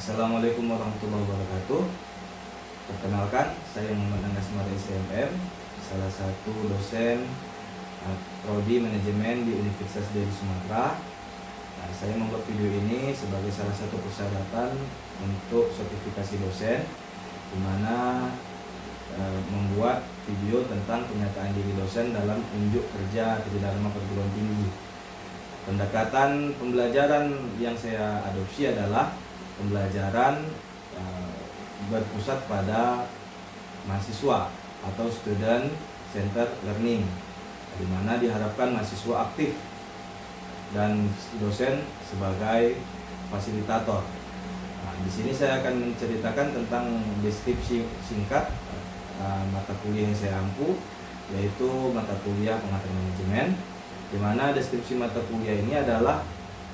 Assalamualaikum warahmatullahi wabarakatuh. Perkenalkan, saya Muhammad Angasmara SMM, salah satu dosen Prodi Manajemen di Universitas Deli Sumatera. Saya membuat video ini sebagai salah satu persyaratan untuk sertifikasi dosen, di mana membuat video tentang pernyataan diri dosen dalam unjuk kerja Tridharma Perguruan Tinggi. Pendekatan pembelajaran yang saya adopsi adalah pembelajaran berpusat pada mahasiswa atau student centered learning, di mana diharapkan mahasiswa aktif dan dosen sebagai fasilitator. Di sini saya akan menceritakan tentang deskripsi singkat mata kuliah yang saya ampu, yaitu mata kuliah pengaturan manajemen, di mana deskripsi mata kuliah ini adalah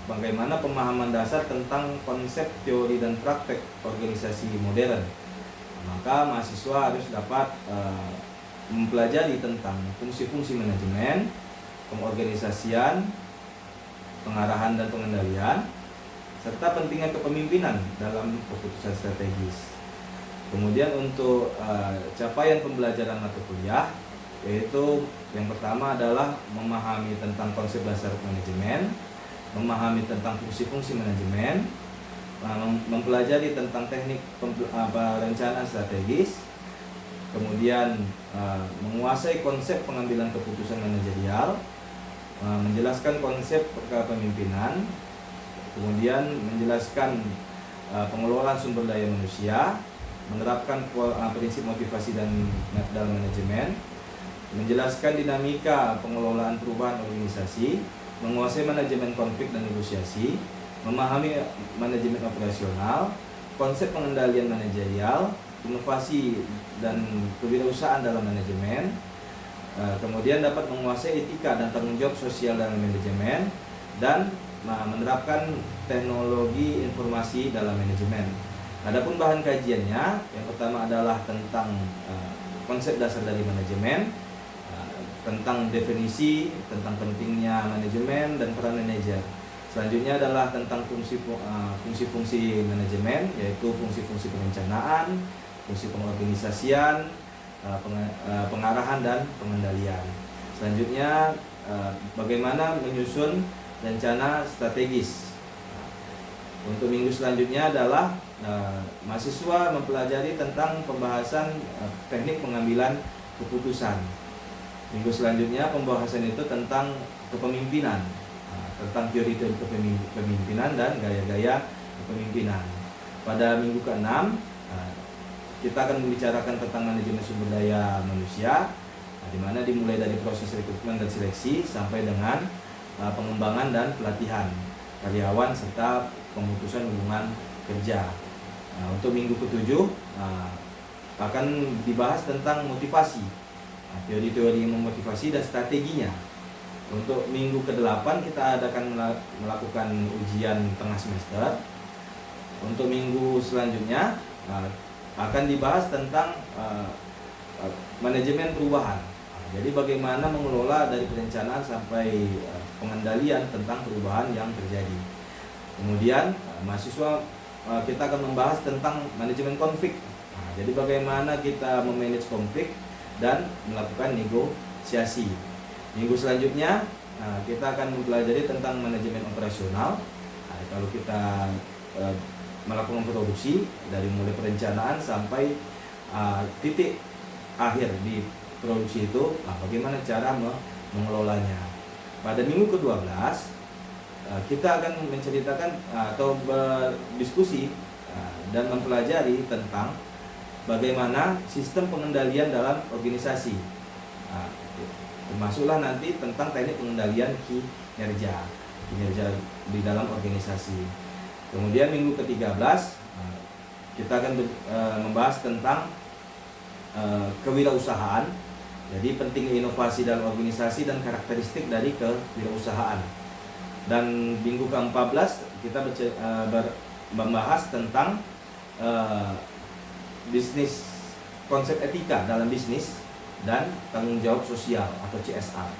bagaimana pemahaman dasar tentang konsep, teori, dan praktek organisasi modern. Maka mahasiswa harus dapat mempelajari tentang fungsi-fungsi manajemen, pengorganisasian, pengarahan dan pengendalian, serta pentingnya kepemimpinan dalam keputusan strategis. Kemudian untuk capaian pembelajaran mata kuliah, yaitu yang pertama adalah memahami tentang konsep dasar manajemen, memahami tentang fungsi-fungsi manajemen, mempelajari tentang teknik perencanaan strategis, kemudian menguasai konsep pengambilan keputusan manajerial, menjelaskan konsep kepemimpinan, kemudian menjelaskan pengelolaan sumber daya manusia, menerapkan prinsip motivasi dan dalam manajemen, menjelaskan dinamika pengelolaan perubahan organisasi, menguasai manajemen konflik dan negosiasi, memahami manajemen operasional, konsep pengendalian manajerial, inovasi dan kewirausahaan dalam manajemen, kemudian dapat menguasai etika dan tanggung jawab sosial dalam manajemen, dan menerapkan teknologi informasi dalam manajemen. Adapun bahan kajiannya, yang pertama adalah tentang konsep dasar dari manajemen, tentang definisi, tentang pentingnya manajemen dan peran manajer. Selanjutnya adalah tentang fungsi-fungsi manajemen, yaitu fungsi-fungsi perencanaan, fungsi pengorganisasian, pengarahan dan pengendalian. Selanjutnya bagaimana menyusun rencana strategis. Untuk minggu selanjutnya adalah mahasiswa mempelajari tentang pembahasan teknik pengambilan keputusan. Minggu selanjutnya pembahasan itu tentang kepemimpinan, tentang teori kepemimpinan dan gaya-gaya kepemimpinan. Pada minggu ke-6 kita akan membicarakan tentang manajemen sumber daya manusia, di mana dimulai dari proses rekrutmen dan seleksi sampai dengan pengembangan dan pelatihan karyawan serta pemutusan hubungan kerja. Untuk minggu ke-7 akan dibahas tentang motivasi, teori-teori memotivasi dan strateginya. Untuk minggu ke-8 kita akan melakukan ujian tengah semester. Untuk minggu selanjutnya akan dibahas tentang manajemen perubahan. Jadi bagaimana mengelola dari perencanaan sampai pengendalian tentang perubahan yang terjadi. Kemudian mahasiswa kita akan membahas tentang manajemen konflik. Jadi bagaimana kita memanage konflik dan melakukan negosiasi. Minggu selanjutnya kita akan mempelajari tentang manajemen operasional. Kalau kita melakukan produksi dari mulai perencanaan sampai titik akhir di produksi itu, bagaimana cara mengelolanya. Pada minggu ke-12 kita akan menceritakan atau berdiskusi dan mempelajari tentang bagaimana sistem pengendalian dalam organisasi. Termasuklah nanti tentang teknik pengendalian kinerja di dalam organisasi. Kemudian minggu ke-13 kita akan membahas tentang kewirausahaan. Jadi pentingnya inovasi dalam organisasi dan karakteristik dari kewirausahaan. Dan minggu ke-14 kita membahas tentang bisnis, konsep etika dalam bisnis dan tanggung jawab sosial atau CSR.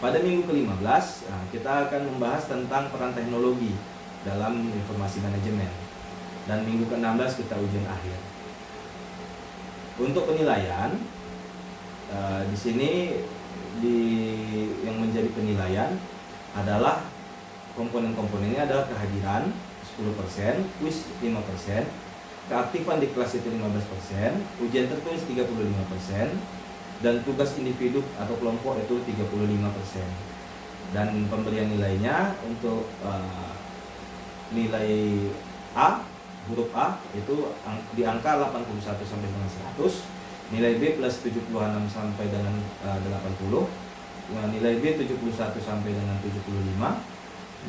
Pada minggu ke-15 kita akan membahas tentang peran teknologi dalam informasi manajemen. dan minggu ke-16 kita ujian akhir. Untuk penilaian di sini yang menjadi penilaian adalah komponen-komponennya adalah kehadiran 10%, kuis 5%, keaktifan di kelas itu 15%, ujian tertulis 35%, dan tugas individu atau kelompok itu 35%. Dan pemberian nilainya untuk nilai A, huruf A itu di angka 81 sampai dengan 100, nilai B plus 76 sampai dengan 80, nilai B 71 sampai dengan 75,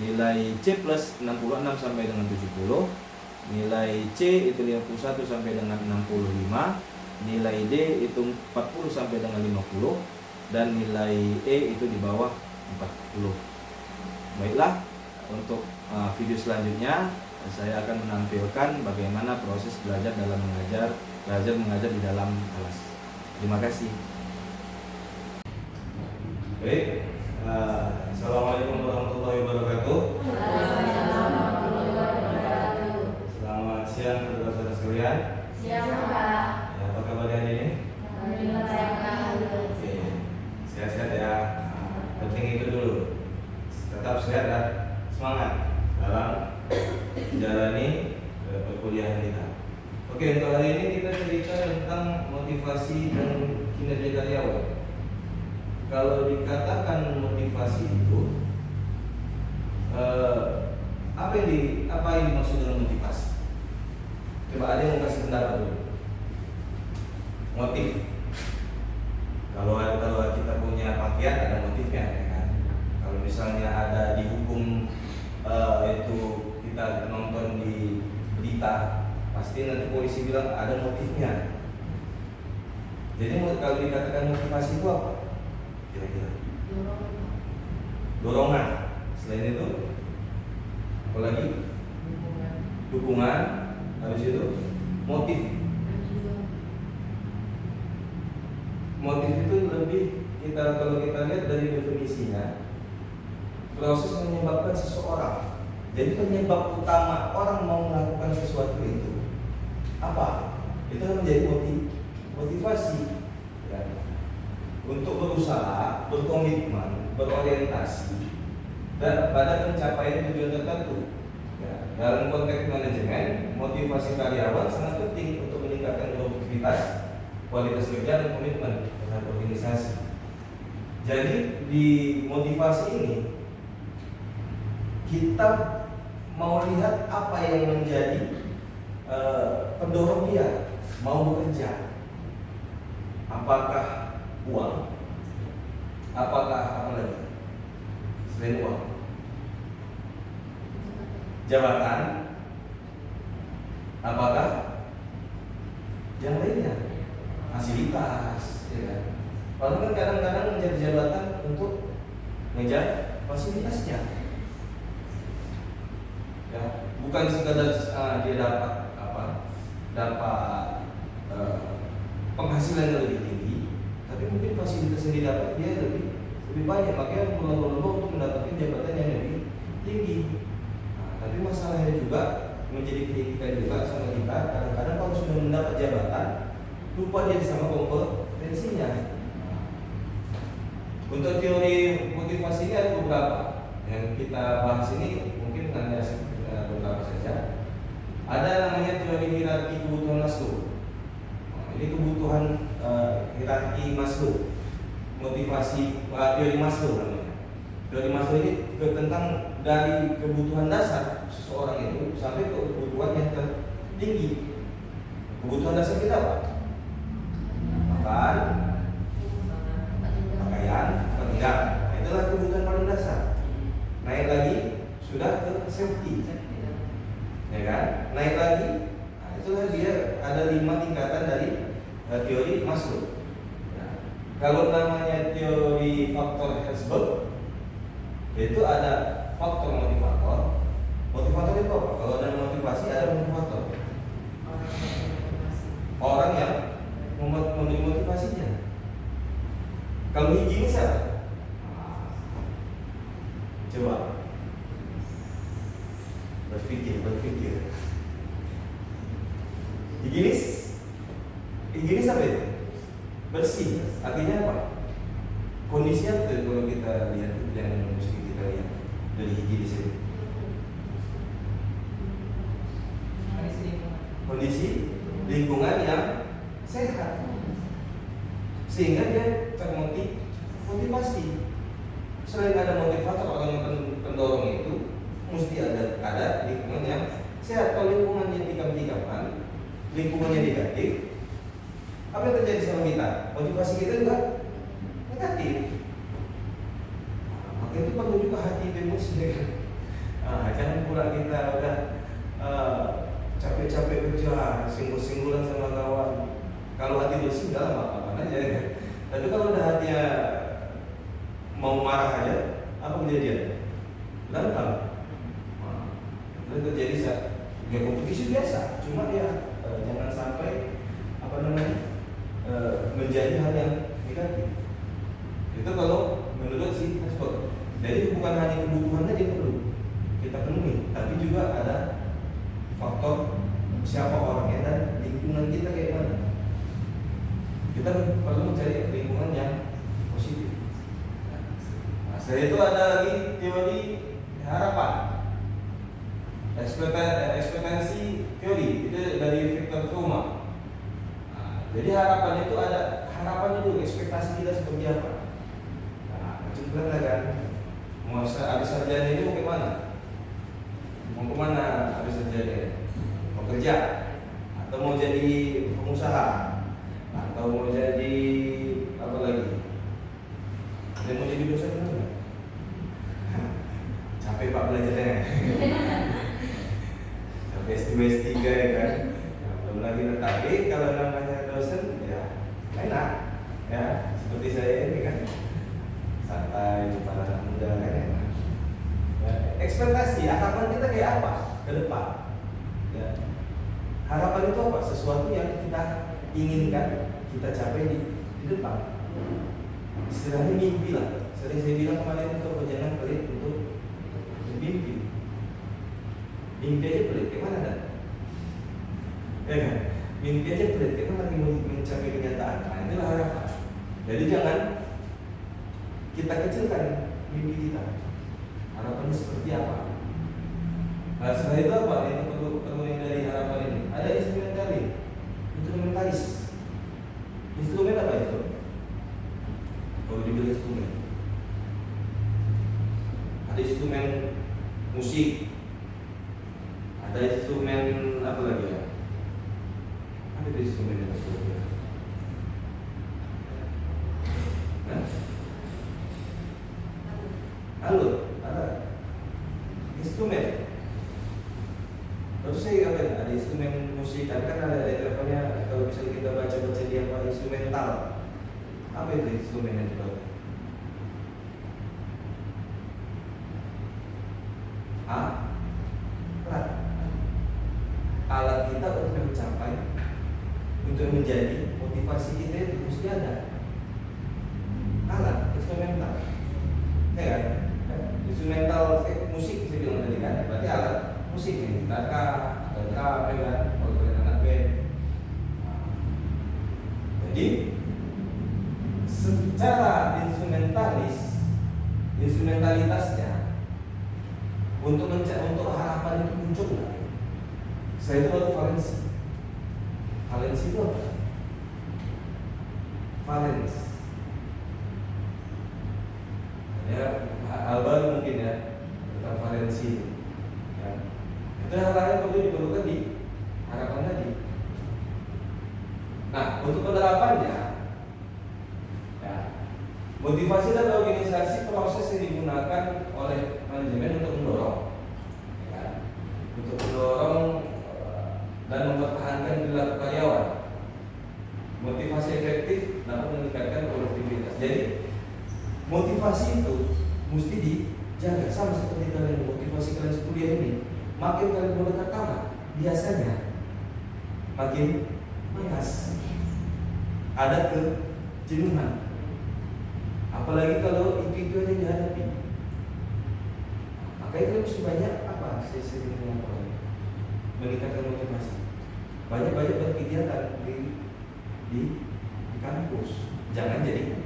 nilai C plus 66 sampai dengan 70, nilai C itu 51 sampai dengan 65, nilai D itu 40 sampai dengan 50, dan nilai E itu di bawah 40. Baiklah, untuk video selanjutnya saya akan menampilkan bagaimana proses belajar mengajar di dalam kelas. Terima kasih. Baik, assalamualaikum warahmatullahi wabarakatuh. Selamat siang saudara-saudara sekalian. Siang, Pak. Ya, apa kabar hari ini? Alhamdulillah sehat. Oke, sehat-sehat ya. Penting itu dulu. Tetap sehat dan semangat dalam menjalani perkuliahan kita. Oke, untuk hari ini kita cerita tentang motivasi dan kinerja karyawan. Kalau dikatakan motivasi itu, apa yang dimaksud dengan motivasi? Coba ada yang mau kasih pendapat dulu. Motif. Kalau kita punya pakaian ada motifnya, ya kan? Kalau misalnya ada di hukum itu kita nonton di berita, pasti nanti polisi bilang ada motifnya. Jadi kalau dikatakan motivasi itu apa? Kira-kira dorongan. Selain itu apalagi? Dukungan. Habis itu motif. Motif itu lebih kalau kita lihat dari definisinya, proses menyebabkan seseorang. Jadi penyebab utama orang mau melakukan sesuatu itu apa? Itu menjadi motivasi. Ya. Untuk berusaha, berkomitmen, berorientasi dan pada pencapaian tujuan tertentu. Ya. Dalam konteks manajemen, motivasi karyawan sangat penting untuk meningkatkan produktivitas, kualitas kerja, dan komitmen terhadap organisasi. Jadi di motivasi ini kita mau lihat apa yang menjadi pendorong dia mau bekerja. Apakah uang? Apakah apa lagi selain uang? Jabatan? Apakah yang lainnya? Fasilitas, ya kan? Kalau kan kadang-kadang menjadi jabatan untuk mengejar fasilitasnya, ya, bukan sekadar dia dapat penghasilan yang lebih tinggi, tapi mungkin fasilitas yang didapat dia lebih banyak, makanya berlomba-lomba untuk mendapatkan jabatan yang lebih tinggi. Tapi masalahnya juga menjadi kritikan juga sama kita, kadang-kadang kalau sudah mendapat jabatan lupa dia sama kompetensinya. Untuk teori motivasi ini ada beberapa yang kita bahas ini, mungkin hanya beberapa saja. Ada namanya teori hierarki kebutuhan Maslow. Ini kebutuhan hierarki Maslow, motivasi teori Maslow namanya. Teori Maslow ini tentang dari kebutuhan dasar seseorang itu sampai ke kebutuhan yang tertinggi. Kebutuhan dasar kita apa? Makan, pakaian, tinggal. Nah, itulah kebutuhan paling dasar. Naik lagi sudah ke safety, ya kan? Naik lagi, nah, itulah dia ada 5 tingkatan dari teori Maslow. Nah, kalau namanya teori faktor Herzberg, itu ada faktor motivator. Motivator itu apa? Kalau ada motivasi ada motivator. Orang yang memberi motivasinya. Kalau hiji siapa? Coba berpikir. Higienis apa itu? Bersih. Artinya apa? Kondisi apa tuh kalau kita lihat yang mesti kita lihat dari higienis itu? Kondisi lingkungan yang sehat, sehingga dia termotivasi. Selain ada motivator orang yang pendorong itu, mesti ada lingkungan yang sehat. Kalau lingkungannya tikam-tikaman, lingkungannya negatif, apa yang terjadi sama kita? Motivasi kita juga negatif. Maka itu perlu juga hati emosi. Jangan pula kita udah capek-capek kerja, singgul-singgulan sama kawan. Kalau hati bersih enggak apa-apa aja ya. Tapi kalau udah hatinya mau marah aja, apa kejadian? Berantem. Itu terjadi saat ya kompetisi biasa. Cuma ya jangan sampai menjadi hal yang negatif. Itu kalau menurut si expert. Jadi bukan hanya kebutuhan aja yang perlu kita penuhi, tapi juga ada faktor siapa orangnya dan lingkungan kita kayak mana. Kita perlu mencari lingkungan yang positif. Nah, setelah itu ada lagi teori harapan, ekspektasi teori itu dari Victor Fromm. Jadi harapan itu ada harapan itu ekspektasi kita seperti apa. Nah, kesimpulan kan mau habis sarjana ini mau kemana? Mau kemana habis sarjana? Mau kerja atau mau jadi pengusaha atau mau jadi apa lagi? Ada mau jadi dosen mana? Capek Pak belajarnya. Sampai S2 S3 ya kan. Belum lagi tapi kalau namanya dosen ya enak ya seperti saya ini kan santai para anak muda kan enak. Ya, ekspektasi harapan kita kayak apa ke depan ya. Harapan itu apa? Sesuatu yang kita inginkan kita capai di depan. Istilahnya mimpi lah. Sering saya bilang kemarin untuk jangan pelit untuk mimpi. Mimpi aja pelit gimana kan? Ya kan? Mimpi aja pelit gimana lagi mencapai kenyataan. Nah itulah harapan. Jadi jangan kita kecilkan mimpi kita. Harapannya seperti apa? Nah setelah itu apa? Itu perlu yang dari harapan ini. Ada instrumentalis. Instrumen apa itu? Kalau dibilang instrumen, ada instrumen musik, ada instrumen apa lagi ya? Ada instrumen yang berbeda. Alut, ada instrumen. Terus saya apa? Ada instrumen musik, kan ada levelnya. Kalau misalnya kita baca di apa instrumental, apa itu instrumen yang dipakai? Alat kita untuk mencapai, untuk menjadi motivasi kita itu mesti ada alat instrumental, ya kan? Instrumental musik saya bilang tadi kan, berarti alat musik ini gitar atau drum ya kan, kalau kalian anak band. Jadi secara instrumentalitasnya untuk harapan itu muncul nggak? Saya itu baru valensi. Valensi itu apa? Valens. Ya, hal baru mungkin ya tentang valensi. Ya. Itu hal-hal yang perlu diperlukan di harapan tadi. Nah, untuk penerapannya, ya, motivasi dan organisasi proses yang digunakan oleh manajemen untuk mendorong, ya, untuk mendorong dan mempertahankan perilaku karyawan. Motivasi efektif dapat meningkatkan produktivitas. Jadi motivasi itu mesti dijaga sama seperti kalian motivasi kalian kuliah ini. Makin kalian mendekat tamat, biasanya makin malas, ada kejenuhan. Apalagi kalau itu aja dihadapi. Makanya kalian mesti banyak apa? Saya meningkatkan motivasi. banyak-banyak berkegiatan di kampus. Jangan jadi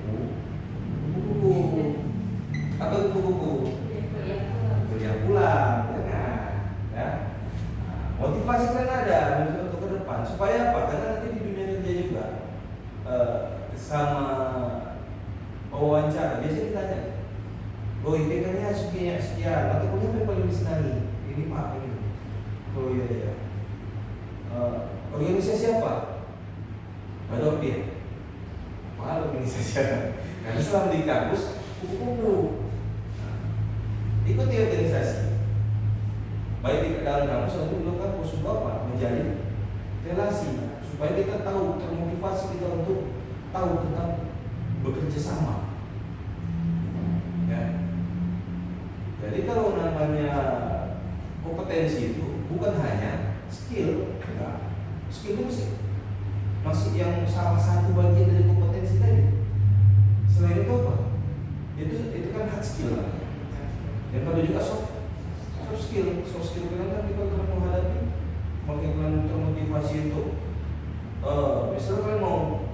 kupu-kupu. Apa kupu-kupu? Kuliah pulang. Ya. Motivasi kan ada untuk ke depan. Supaya apa? Karena nanti di dunia kerja juga sama wawancara biasanya ditanya, oh IPK-nya sekian, atau kuliah yang paling disenangi ini pak ini. Oh iya. Organisasi apa? Ada dia. Apa organisasi apa? Karena selama di kampus kupu-kupu. Ikuti organisasi. Baik di dalam kampus atau di luar kampus, untuk apa? Menjalin relasi supaya kita tahu, termotivasi kita untuk tahu tentang bekerja sama. Ya. Jadi kalau namanya kompetensi itu bukan hanya skill, enggak. Skill itu masih yang salah satu bagian dari kompetensi tadi. Selain itu apa? Itu kan hard skill lah. Dan pada juga soft skill kan kita akan menghadapi makin termotivasi itu. Misalnya kalian mau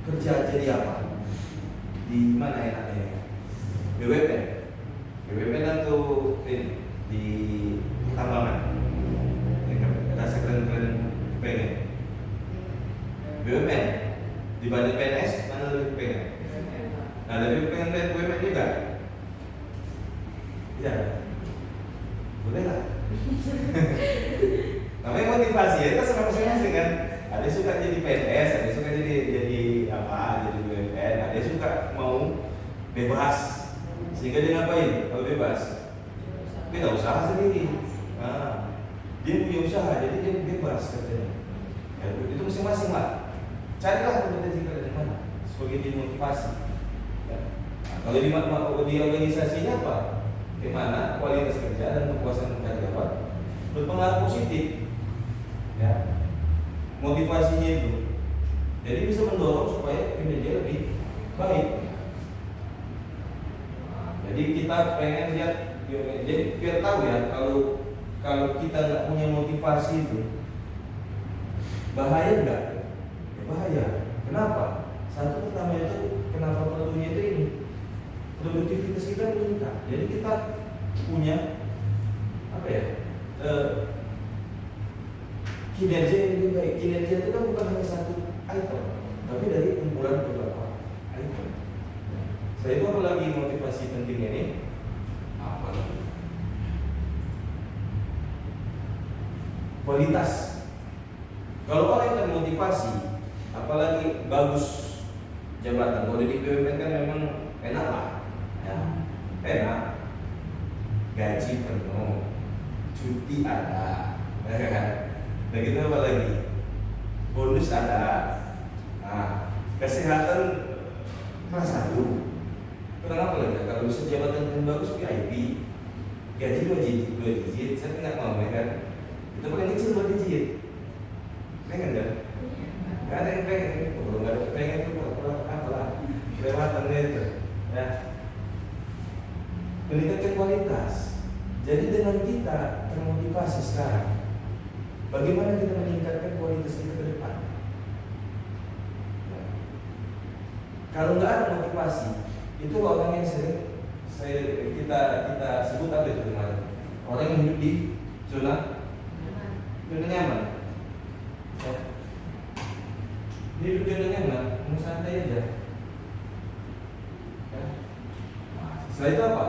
kerja jadi apa? Di mana enaknya? BWP atau ini di tambangan. Yang rasa keren pengen. BWP dibanding PNS mana lebih pengen? Nah, lebih pengen BWP juga. Ya, boleh lah. Namanya motivasi ya, kita senang masing-masing kan. Ada suka jadi PNS, ada suka jadi apa, jadi BUMN, ada suka mau bebas. Sehingga dia ngapain kalau bebas? Kita usaha sendiri. Nah, dia punya usaha, jadi dia bebas katanya. Ya, itu masing-masing lah. Carilah kompetensi kalian mana sebagai dimotivasi. Ya. Nah, kalau di organisasinya apa? Bagaimana kualitas kerja dan kepuasan karyawan berpengaruh positif. Ya, motivasinya itu jadi bisa mendorong supaya kinerja lebih baik. Jadi kita pengen lihat, jadi biar tahu ya, kalau kita nggak punya motivasi itu bahaya nggak? Ya bahaya. Kenapa? Satu pertama itu kenapa perlunya itu ini produktivitas kita meningkat. Jadi kita punya apa ya? Kinerja yang lebih baik. Kinerja itu kan bukan hanya satu item, tapi dari kumpulan beberapa item. Setelah itu apa lagi motivasi pentingnya ini? Apa lagi? Kualitas. Kalau orang yang termotivasi, apalagi bagus jabatan. Kalau di BUMN kan memang enak lah, ya, enak. Gaji penuh, cuti ada, ya kan? Begitu apa lagi? Bonus ada. Nah, kesehatan kelas 1. Kenapa lagi? Kalau bisa jabatan yang bagus VIP, gaji 2 digit, saya nggak mau ya kan? Itu paling kecil 2 digit. Pengen kan? Gak ada yang pengen, kalau nggak ada pengen itu apalah lewatannya itu. Ya. Meningkatkan kualitas. Jadi dengan kita termotivasi sekarang, bagaimana kita meningkatkan kualitas kita ke depan? Ya. Kalau nggak ada motivasi, itu orang yang kita sebut apa itu kemarin? Orang yang hidup di zona nyaman. Ya. Dia hidup di zona nyaman, mau santai aja. Ya. Setelah itu apa?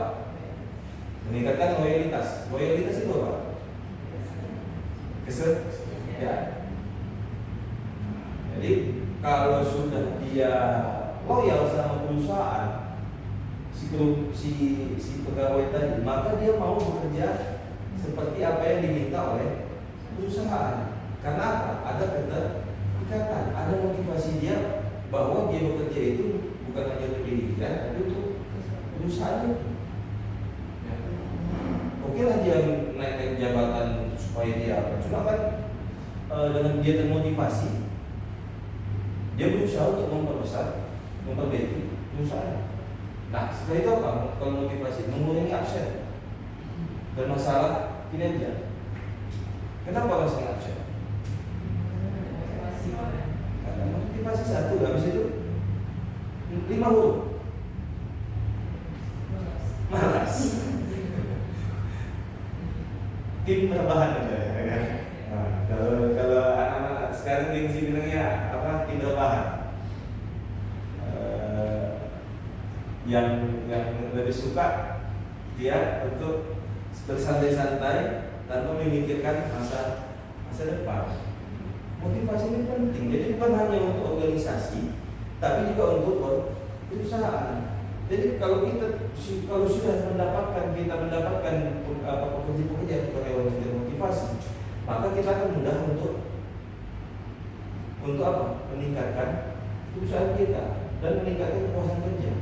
Meningkatkan loyalitas. Loyalitas itu apa? Ya. Jadi kalau sudah dia loyal sama perusahaan, si pegawai tadi, maka dia mau bekerja seperti apa yang diminta oleh perusahaan. Karena apa? Ada keterikatan, ada motivasi dia bahwa dia bekerja itu bukan hanya untuk dirinya, tapi untuk perusahaan itu. Ya. Oke lah dia naik jabatan supaya dia apa? Cuma kan dengan dia termotivasi, dia berusaha untuk memperbaiki perusahaan. Nah, setelah itu apa? Kalau motivasi mengurangi absen dan masalah kinerja. Kenapa orang sering absen? satu, habis itu 5 huruf. Malas. Tim rebahan aja ya kan. Nah, kalau anak-anak sekarang gengsi bilangnya apa? Tim rebahan. Yang lebih suka dia untuk bersantai-santai tanpa memikirkan masa depan. Motivasi ini penting. Jadi bukan hanya untuk organisasi, tapi juga untuk perusahaan. Jadi kalau sudah mendapatkan pekerja-pekerja karyawan yang termotivasi, maka kita akan mudah untuk apa? Meningkatkan perusahaan kita dan meningkatkan kepuasan kerja.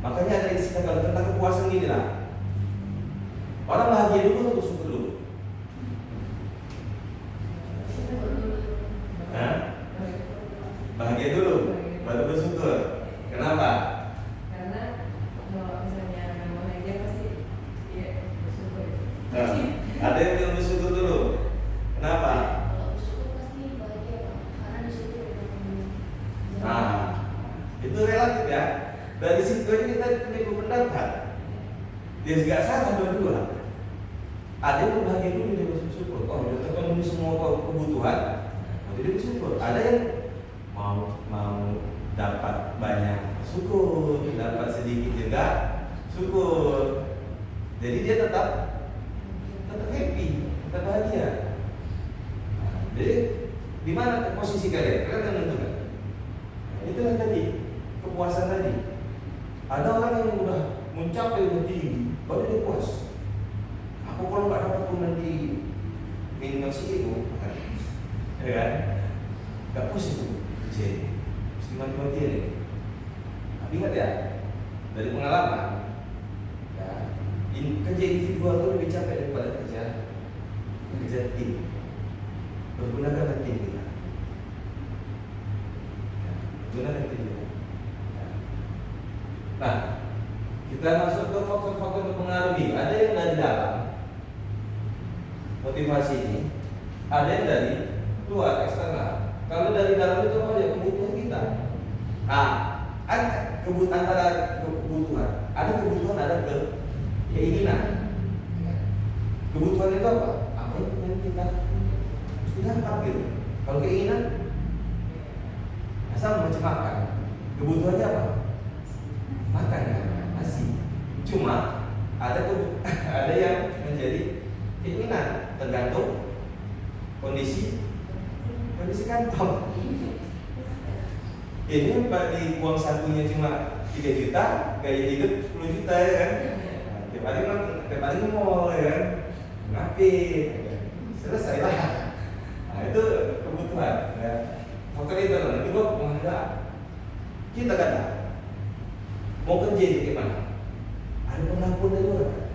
Makanya ada istilah kalau tentang kepuasan gini lah. Orang bahagia dulu atau bersyukur dulu? Hah? Bahagia dulu, baru bersyukur. Kenapa? Karena kalau misalnya memang bahagia pasti ya bersyukur. Ada yang bilang bersyukur dulu. Kenapa? Kalau bersyukur pasti bahagia, Pak. Karena disyukur dengan Nah, itu relatif ya. Dari situ aja kita punya pendapat. Dia juga salah dua-dua. Ada yang bahagia dulu dia bersyukur. Oh, udah terpenuhi semua kebutuhan. Jadi bersyukur. Ada yang mau dapat banyak syukur, dapat sedikit juga syukur. Jadi dia tetap happy, tetap bahagia. Nah, jadi di mana posisi kalian? Kalian yang menentukan. Itulah tadi kepuasan tadi. Ada orang yang udah mencapai lebih tinggi, baru dia puas. Aku kalau nggak dapat pun di minimal CEO, ya kan? Nggak puas itu, jadi mesti mati-mati deh. Tapi ingat ya, dari pengalaman, ya, kerja individual itu lebih capek daripada kerja tim. Pergunakan tim kita. Gunakan tim kita. Nah, kita masuk ke faktor-faktor mempengaruhi. Ada yang dari dalam motivasi ini, ada yang dari luar eksternal. Kalau dari dalam itu apa ya? Kebutuhan kita. Ada antara kebutuhan. Ada kebutuhan, ada keinginan. Kebutuhan itu apa? Apa yang kita mesti dapat gitu. Kalau keinginan, asal macam makan. Kebutuhannya apa? Makan kan, nasi. Cuma ada yang menjadi keinginan tergantung kondisi kantong. Ini di uang sakunya cuma 3 juta, gaya hidup 10 juta ya kan. Tiap hari nge-mall ya kan. Ngapain? Selesai lah. Nah, itu kebutuhan ya. Faktor itu adalah kedua penghargaan. Kita kata mau kerja itu gimana? Ada pengakuan dari orang.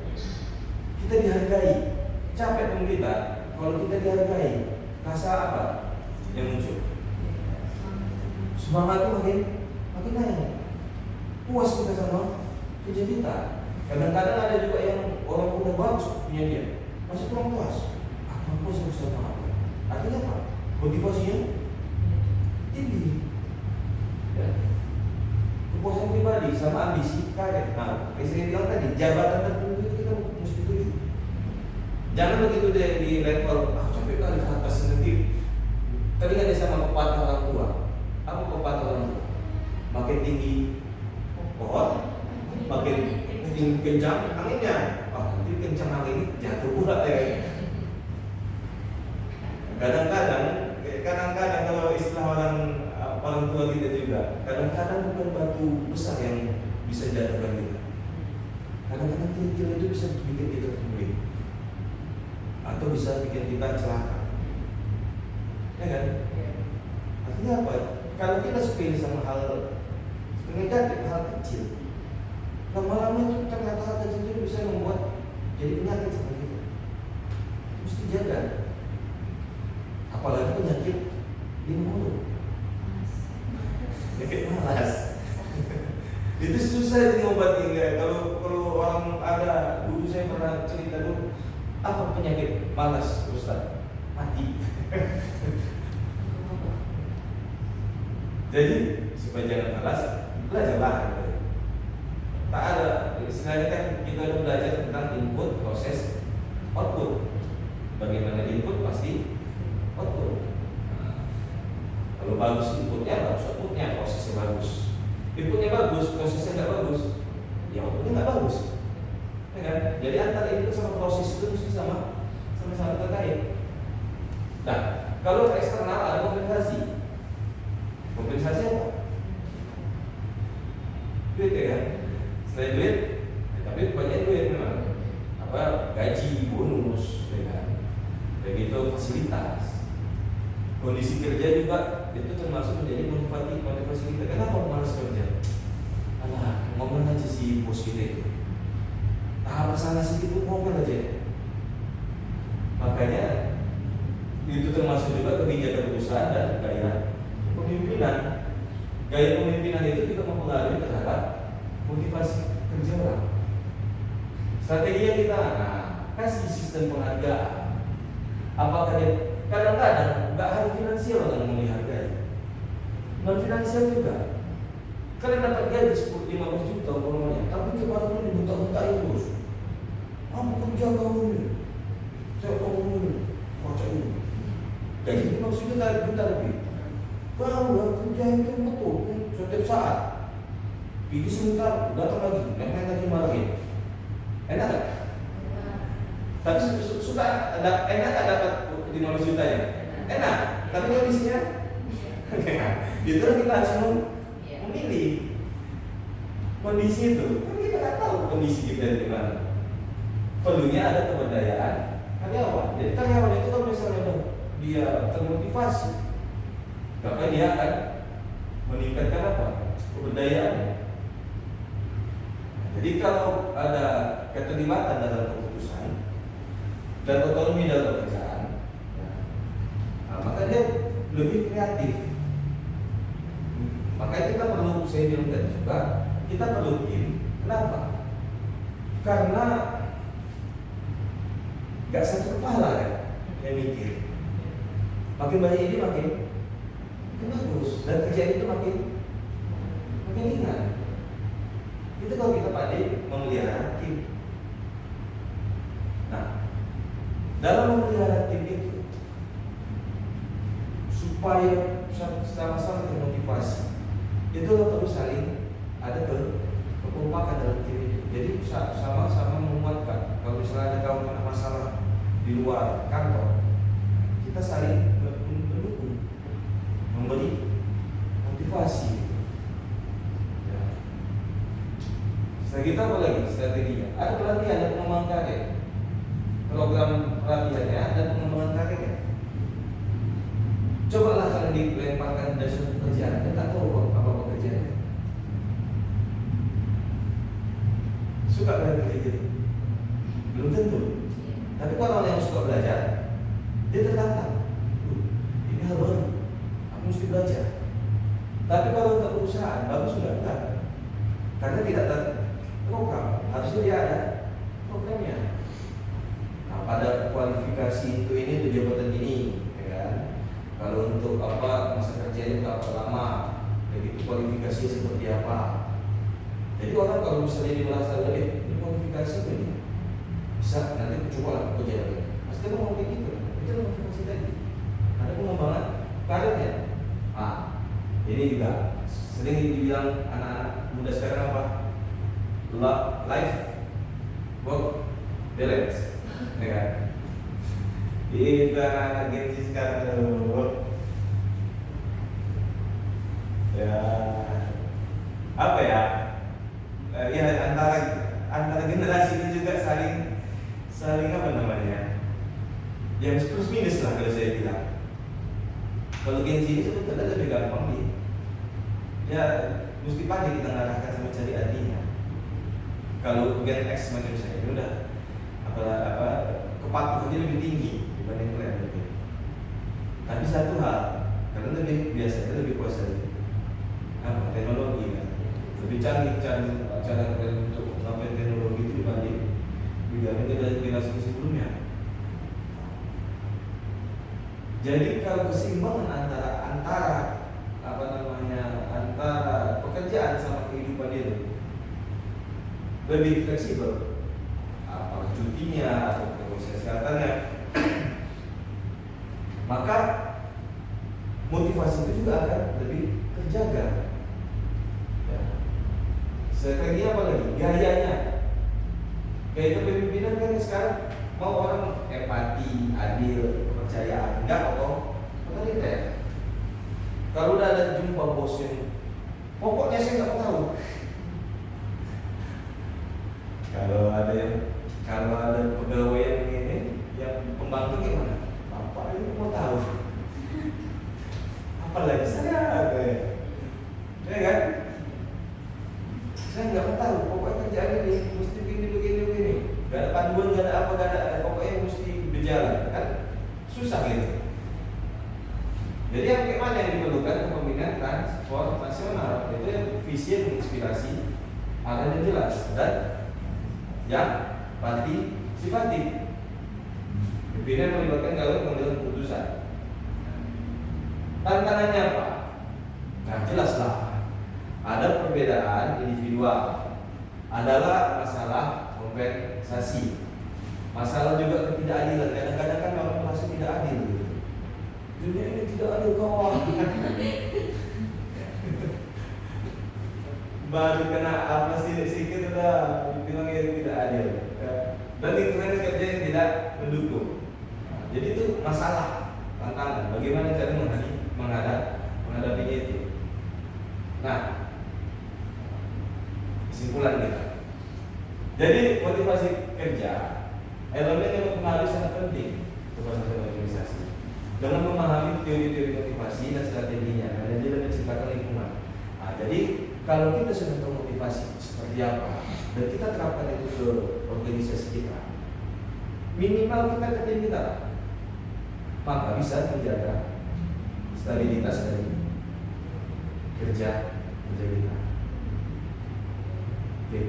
Kita dihargai. Capek pun kita. Kalau kita dihargai, rasa apa yang muncul? Semangat itu makin naik. Puas kita sama kerja kita. Kadang-kadang ada juga yang orang udah bagus punya dia, masih kurang puas. Aku puas sama apa? Artinya apa? Motivasinya tinggi. Ya. Kepuasan pribadi sama ambisi karet. Nah, saya bilang tadi jabatan tertentu itu kita mesti tuju. Jangan begitu deh di level capek kali ke atas nanti. Tadi ada sama pepatah orang tua. Apa pepatah orang tua? Makin tinggi pohon, makin kencang anginnya. Nanti kencang angin jatuh pula ya. Kadang-kadang kalau istilah orang tua kita juga, kadang-kadang bukan batu besar yang bisa jatuhkan kita. Kadang-kadang kerikil itu bisa bikin kita terguling atau bisa bikin kita celaka, ya kan? Artinya apa? Kalau kita sepele sama hal negatif, hal kecil, lama-lama itu ternyata hal kecil itu bisa membuat jadi penyakit sama kita. Mesti jaga. Apalagi penyakit di mulut, penyakit malas. Itu susah diobatin. Kalau orang ada, dulu saya pernah cerita dulu, apa penyakit malas Ustaz? Mati. Jadi supaya jangan malas, belajarlah. Tak ada, istilahnya kan kita udah belajar tentang input, proses, output. Bagaimana input pasti output. Kalau bagus inputnya, bagus outputnya, prosesnya bagus. Inputnya bagus, prosesnya nggak bagus, ya outputnya nggak bagus. Ya kan? Jadi antara input sama proses itu mesti sama-sama terkait. Nah, kalau eksternal ada kompensasi. Kompensasi apa? Duit ya kan? Selain duit, ya, tapi banyak duit memang. Apa gaji, bonus, ya kan? Begitu fasilitas. Kondisi kerja juga itu termasuk menjadi motivasi kita. Kenapa malas kerja? Alah, ngomong aja si bos kita itu. Tahap sana sedikit ngomong aja. Makanya itu termasuk juga kebijakan perusahaan dan gaya pemimpinan. Gaya pemimpinan itu juga mempengaruhi terhadap motivasi kerja orang. Strategi kita, kasih sistem penghargaan. Apakah dia kadang-kadang nggak harus finansial orang menghargai, non finansial juga. Kalian dapat gaji 15 juta umpamanya, tapi kepada ini dibuta-butain terus. Kamu kerja kau ini, saya kamu ini, macam ini. Gaji 15 juta lebih. Kau kerja itu betul, setiap saat. Pergi sebentar, datang lagi, main lagi marahin. Enak tak? Tapi suka ada enak tak dapat 15 juta ya? Enak, tapi kondisinya itu kita harus memilih kondisi itu. Kan kita nggak tahu kondisi kita di mana. Perlunya ada keberdayaan karyawan. Jadi karyawan itu kalau misalnya dia termotivasi, maka dia akan meningkatkan apa? Keberdayaannya. Jadi kalau ada keterlibatan dalam keputusan dan otonomi dalam pekerjaan, maka dia lebih kreatif. Makanya kita perlu, saya bilang tadi juga, kita perlu tim. Kenapa? Karena gak satu kepala kan yang mikir. Makin banyak ini makin bagus dan kerjaan itu makin ringan. Itu kalau kita pandai memelihara tim. Nah, dalam memelihara tim itu supaya sama-sama termotivasi, itu perlu saling ada kekompakan dalam tim itu. Jadi sama-sama menguatkan. Kalau misalnya ada kawan kena masalah di luar kantor, kita saling mendukung, memberi motivasi. Kita apa lagi strateginya? Ada pelatihan dan pengembangan karir. Program pelatihannya dan pengembangan karirnya. Cobalah kalian dilemparkan dari suatu pekerjaan, kita tak tahu apa pekerjaannya. Suka kalian kerja gitu? Belum tentu. Tapi kalau orang yang suka belajar, dia tertantang. Ini hal baru, aku mesti belajar. Tapi kalau untuk perusahaan, bagus sudah enggak? Karena tidak program, harusnya dia ada programnya. Nah, pada kualifikasi itu ini untuk jabatan ini, ya kan? Kalau untuk apa masa kerjanya berapa lama, begitu kualifikasinya seperti apa. Jadi orang kalau misalnya dia merasa ini kualifikasi ini bisa nanti coba lah kerja lagi. Pasti mau kayak gitu, itu motivasi tadi. Ada pengembangan karirnya. Ini juga sering dibilang anak-anak muda sekarang apa? Life work balance, ya kan? Kita anak Gen Z sekarang ya apa ya? Ya antara generasi ini juga saling apa namanya? Yang plus minus lah kalau saya bilang. Kalau Gen Z ini sebetulnya lebih gampang nih. Ya mesti pandai kita ngarahkan sama cari artinya. Kalau Gen X macam saya ini udah kepatuhannya lebih tinggi dibanding kalian lebih. Tapi satu hal, kalian lebih biasanya lebih kuasai teknologi kan, lebih canggih cara kalian untuk mengambil teknologi itu dibanding generasi sebelumnya. Jadi kalau keseimbangan antara apa namanya, antara pekerjaan sama kehidupan itu lebih fleksibel, apakah cutinya atau kesehatannya, maka motivasi itu juga akan lebih terjaga. Ya. Sekali apa lagi? Gayanya. Gaya kepemimpinan kan sekarang mau orang empati, adil, kepercayaan, enggak otoriter. Kalau udah ada jumpa bos yang pokoknya saya nggak mau tahu. Kalau ada pegawai yang ini, yang pembantu gimana? Bapak ini mau tahu. Apalagi saya, ya kan? Saya nggak mau tahu. Pokoknya kerjaan ini mesti begini. Gak ada panduan, gak ada apa, gak ada. Pokoknya mesti berjalan, kan? Susah gitu. Jadi yang kayak mana yang diperlukan kepemimpinan transformasional, itu yang visi yang menginspirasi, arahnya jelas dan yang partisipatif. Pimpinan melibatkan gawe pengambilan keputusan. Tantangannya apa? Nah jelaslah, ada perbedaan individual, adalah masalah kompensasi, masalah juga ketidakadilan. Kadang-kadang kan orang merasa tidak adil gitu. Dunia ini tidak adil kawan. Baru kena apa sih sedikit udah dibilang tidak adil. Dan lingkungan kerja yang tidak mendukung. Jadi itu masalah, tantangan. Bagaimana cara menghadapinya itu. Nah, kesimpulan kita. Jadi motivasi kerja, elemen yang mempengaruhi sangat penting keberhasilan organisasi. Dengan memahami teori-teori motivasi dan strateginya, manajemen menciptakan lingkungan. Nah, jadi kalau kita sudah tahu motivasi seperti apa dan kita terapkan itu ke organisasi kita, minimal kita ke tim kita, maka bisa menjaga stabilitas dari kerja kita. Oke,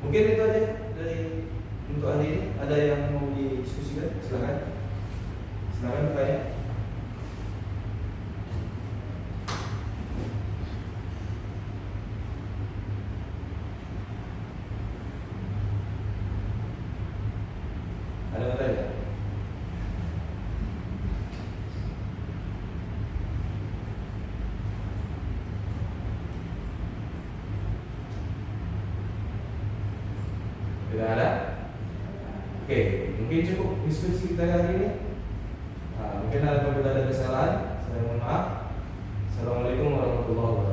mungkin itu aja dari untuk hari ini. Ada yang mau didiskusikan? Silakan bertanya. Ada yang bertanya? Tidak ada? Oke, mungkin cukup diskusi kita hari ini. Mungkin ada perbedaan dan kesalahan. Saya mohon maaf. Assalamualaikum warahmatullahi wabarakatuh.